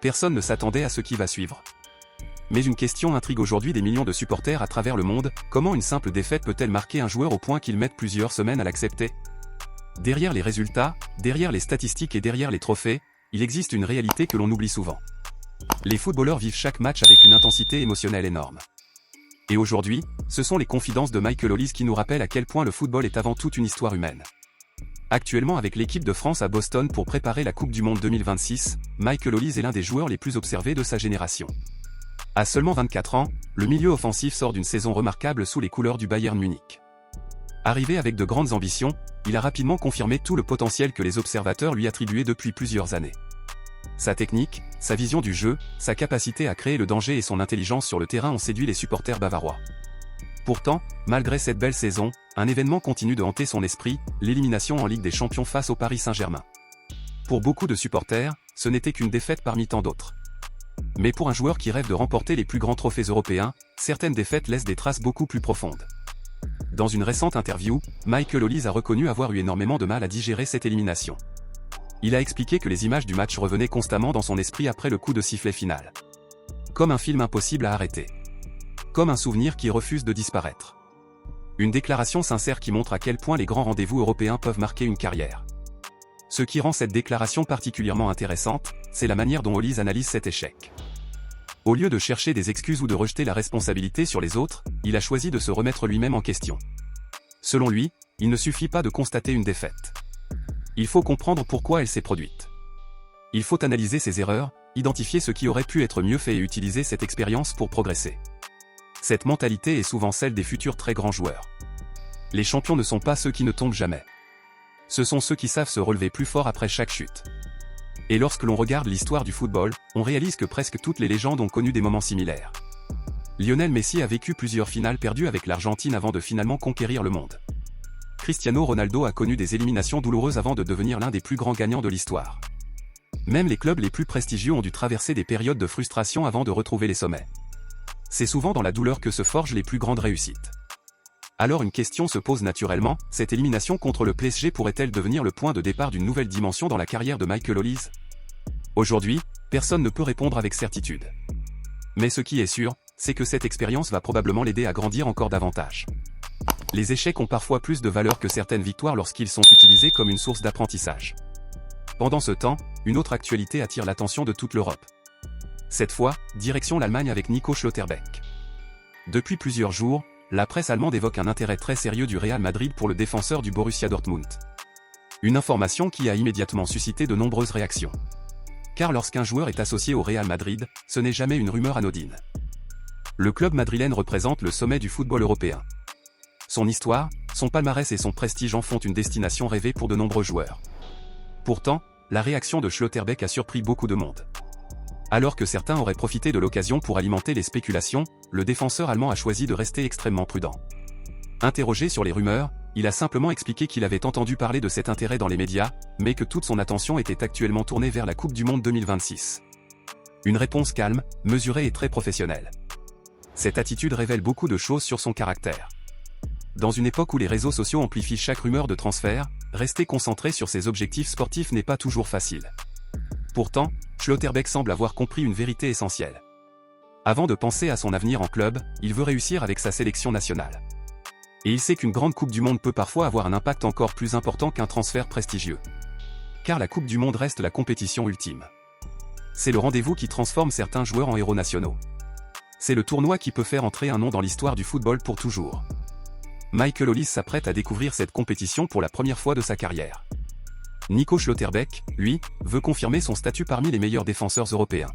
personne ne s'attendait à ce qui va suivre. Mais une question intrigue aujourd'hui des millions de supporters à travers le monde, comment une simple défaite peut-elle marquer un joueur au point qu'il mette plusieurs semaines à l'accepter? Derrière les résultats, derrière les statistiques et derrière les trophées, il existe une réalité que l'on oublie souvent. Les footballeurs vivent chaque match avec une intensité émotionnelle énorme. Et aujourd'hui, ce sont les confidences de Michael Olise qui nous rappellent à quel point le football est avant tout une histoire humaine. Actuellement avec l'équipe de France à Boston pour préparer la Coupe du Monde 2026, Michael Olise est l'un des joueurs les plus observés de sa génération. À seulement 24 ans, le milieu offensif sort d'une saison remarquable sous les couleurs du Bayern Munich. Arrivé avec de grandes ambitions, il a rapidement confirmé tout le potentiel que les observateurs lui attribuaient depuis plusieurs années. Sa technique, sa vision du jeu, sa capacité à créer le danger et son intelligence sur le terrain ont séduit les supporters bavarois. Pourtant, malgré cette belle saison, un événement continue de hanter son esprit, l'élimination en Ligue des Champions face au Paris Saint-Germain. Pour beaucoup de supporters, ce n'était qu'une défaite parmi tant d'autres. Mais pour un joueur qui rêve de remporter les plus grands trophées européens, certaines défaites laissent des traces beaucoup plus profondes. Dans une récente interview, Michael Olise a reconnu avoir eu énormément de mal à digérer cette élimination. Il a expliqué que les images du match revenaient constamment dans son esprit après le coup de sifflet final. Comme un film impossible à arrêter. Comme un souvenir qui refuse de disparaître. Une déclaration sincère qui montre à quel point les grands rendez-vous européens peuvent marquer une carrière. Ce qui rend cette déclaration particulièrement intéressante, c'est la manière dont Olise analyse cet échec. Au lieu de chercher des excuses ou de rejeter la responsabilité sur les autres, il a choisi de se remettre lui-même en question. Selon lui, il ne suffit pas de constater une défaite. Il faut comprendre pourquoi elle s'est produite. Il faut analyser ses erreurs, identifier ce qui aurait pu être mieux fait et utiliser cette expérience pour progresser. Cette mentalité est souvent celle des futurs très grands joueurs. Les champions ne sont pas ceux qui ne tombent jamais. Ce sont ceux qui savent se relever plus fort après chaque chute. Et lorsque l'on regarde l'histoire du football, on réalise que presque toutes les légendes ont connu des moments similaires. Lionel Messi a vécu plusieurs finales perdues avec l'Argentine avant de finalement conquérir le monde. Cristiano Ronaldo a connu des éliminations douloureuses avant de devenir l'un des plus grands gagnants de l'histoire. Même les clubs les plus prestigieux ont dû traverser des périodes de frustration avant de retrouver les sommets. C'est souvent dans la douleur que se forgent les plus grandes réussites. Alors une question se pose naturellement, cette élimination contre le PSG pourrait-elle devenir le point de départ d'une nouvelle dimension dans la carrière de Michael Olise? Aujourd'hui, personne ne peut répondre avec certitude. Mais ce qui est sûr, c'est que cette expérience va probablement l'aider à grandir encore davantage. Les échecs ont parfois plus de valeur que certaines victoires lorsqu'ils sont utilisés comme une source d'apprentissage. Pendant ce temps, une autre actualité attire l'attention de toute l'Europe. Cette fois, direction l'Allemagne avec Nico Schlotterbeck. Depuis plusieurs jours, la presse allemande évoque un intérêt très sérieux du Real Madrid pour le défenseur du Borussia Dortmund. Une information qui a immédiatement suscité de nombreuses réactions. Car lorsqu'un joueur est associé au Real Madrid, ce n'est jamais une rumeur anodine. Le club madrilène représente le sommet du football européen. Son histoire, son palmarès et son prestige en font une destination rêvée pour de nombreux joueurs. Pourtant, la réaction de Schlotterbeck a surpris beaucoup de monde. Alors que certains auraient profité de l'occasion pour alimenter les spéculations, le défenseur allemand a choisi de rester extrêmement prudent. Interrogé sur les rumeurs, il a simplement expliqué qu'il avait entendu parler de cet intérêt dans les médias, mais que toute son attention était actuellement tournée vers la Coupe du Monde 2026. Une réponse calme, mesurée et très professionnelle. Cette attitude révèle beaucoup de choses sur son caractère. Dans une époque où les réseaux sociaux amplifient chaque rumeur de transfert, rester concentré sur ses objectifs sportifs n'est pas toujours facile. Pourtant, Schlotterbeck semble avoir compris une vérité essentielle. Avant de penser à son avenir en club, il veut réussir avec sa sélection nationale. Et il sait qu'une grande Coupe du Monde peut parfois avoir un impact encore plus important qu'un transfert prestigieux. Car la Coupe du Monde reste la compétition ultime. C'est le rendez-vous qui transforme certains joueurs en héros nationaux. C'est le tournoi qui peut faire entrer un nom dans l'histoire du football pour toujours. Michael Olise s'apprête à découvrir cette compétition pour la première fois de sa carrière. Nico Schlotterbeck, lui, veut confirmer son statut parmi les meilleurs défenseurs européens.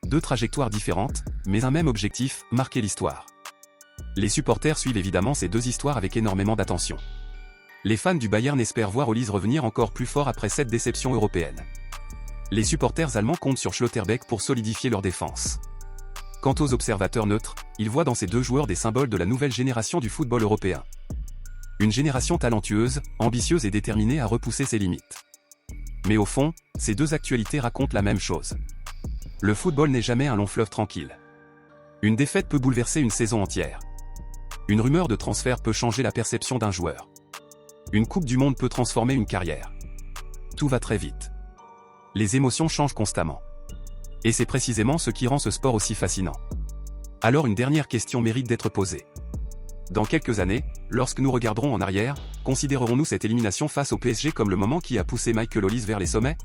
Deux trajectoires différentes, mais un même objectif, marquer l'histoire. Les supporters suivent évidemment ces deux histoires avec énormément d'attention. Les fans du Bayern espèrent voir Olise revenir encore plus fort après cette déception européenne. Les supporters allemands comptent sur Schlotterbeck pour solidifier leur défense. Quant aux observateurs neutres, ils voient dans ces deux joueurs des symboles de la nouvelle génération du football européen. Une génération talentueuse, ambitieuse et déterminée à repousser ses limites. Mais au fond, ces deux actualités racontent la même chose. Le football n'est jamais un long fleuve tranquille. Une défaite peut bouleverser une saison entière. Une rumeur de transfert peut changer la perception d'un joueur. Une Coupe du Monde peut transformer une carrière. Tout va très vite. Les émotions changent constamment. Et c'est précisément ce qui rend ce sport aussi fascinant. Alors une dernière question mérite d'être posée. Dans quelques années, lorsque nous regarderons en arrière, considérerons-nous cette élimination face au PSG comme le moment qui a poussé Michael Olise vers les sommets?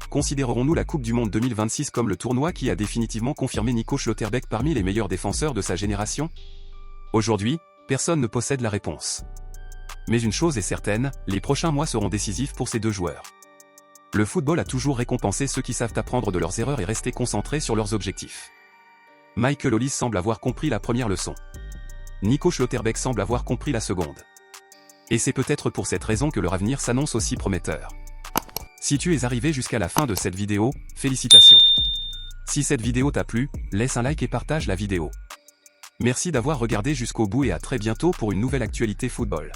Considérerons-nous la Coupe du Monde 2026 comme le tournoi qui a définitivement confirmé Nico Schlotterbeck parmi les meilleurs défenseurs de sa génération? Aujourd'hui, personne ne possède la réponse. Mais une chose est certaine, les prochains mois seront décisifs pour ces deux joueurs. Le football a toujours récompensé ceux qui savent apprendre de leurs erreurs et rester concentrés sur leurs objectifs. Michael Olise semble avoir compris la première leçon. Nico Schlotterbeck semble avoir compris la seconde. Et c'est peut-être pour cette raison que leur avenir s'annonce aussi prometteur. Si tu es arrivé jusqu'à la fin de cette vidéo, félicitations. Si cette vidéo t'a plu, laisse un like et partage la vidéo. Merci d'avoir regardé jusqu'au bout et à très bientôt pour une nouvelle actualité football.